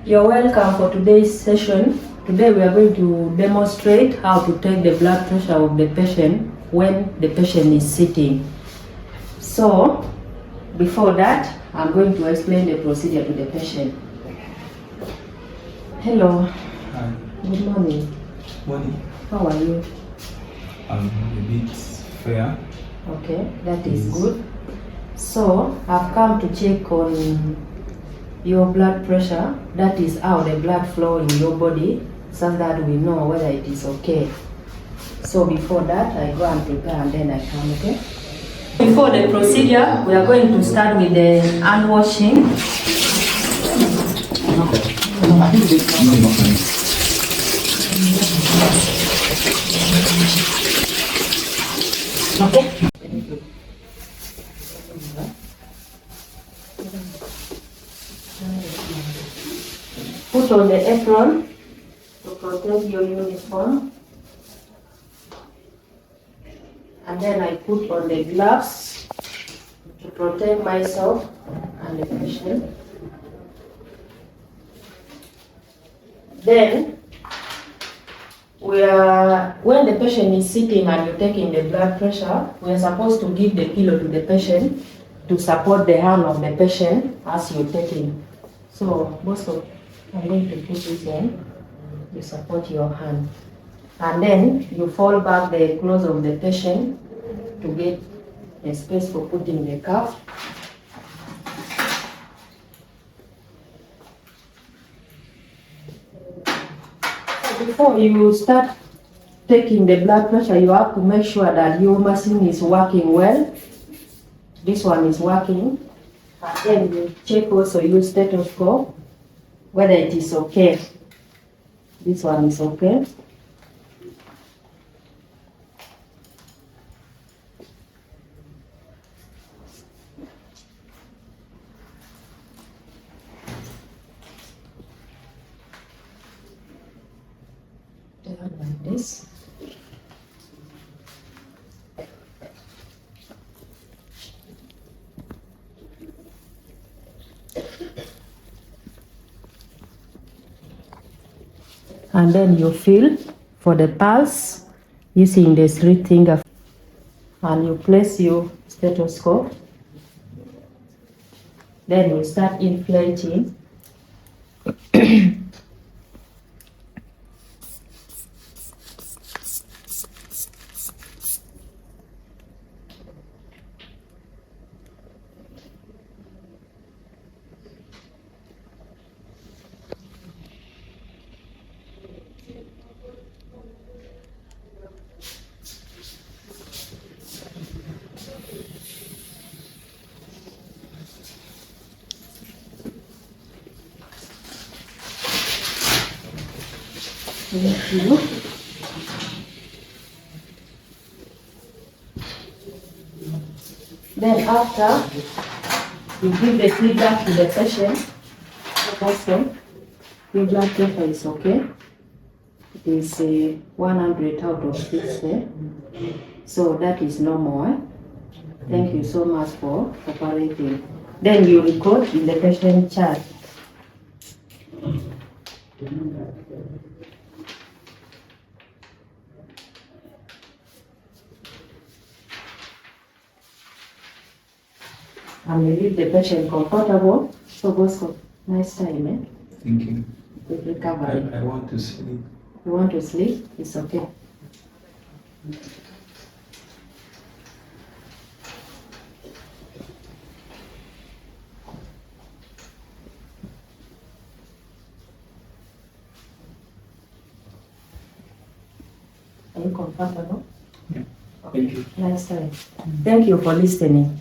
You're welcome for today's session. Today we are going to demonstrate how to take the blood pressure of the patient when the patient is sitting. So, before that, I'm going to explain the procedure to the patient. Hello. Hi. Good morning. Morning. How are you? I'm a bit fair. Okay, that is good. So, I've come to check on your blood pressure, that is how the blood flow in your body, so that we know whether it is okay. So before that, I go and prepare and then I come, okay? Before the procedure, we are going to start with the hand washing. Okay. Put on the apron to protect your uniform. And then I put on the gloves to protect myself and the patient. Then, when the patient is sitting and you're taking the blood pressure, we are supposed to give the pillow to the patient to support the hand of the patient as you're taking. So, Bosco, I'm going to put this in to support your hand. And then you fold back the clothes of the patient to get a space for putting the cuff. So before you start taking the blood pressure, you have to make sure that your machine is working well. This one is working. And then you check also your stethoscope, whether it is okay. This one is okay. Like this. And then you feel for the pulse using the 3 finger, and you place your stethoscope. Then you start inflating. Then after, you give the feedback to the patient. Also, your blood pressure is okay. It is 100 out of 60. So that is normal. Thank you so much for cooperating. Then you record in the patient chart. And you leave the patient comfortable. So Bosco, nice time, eh? Thank you. Good recovery. I want to sleep. You want to sleep? It's okay. Are you comfortable? Yeah. Thank you. Nice time. Thank you for listening.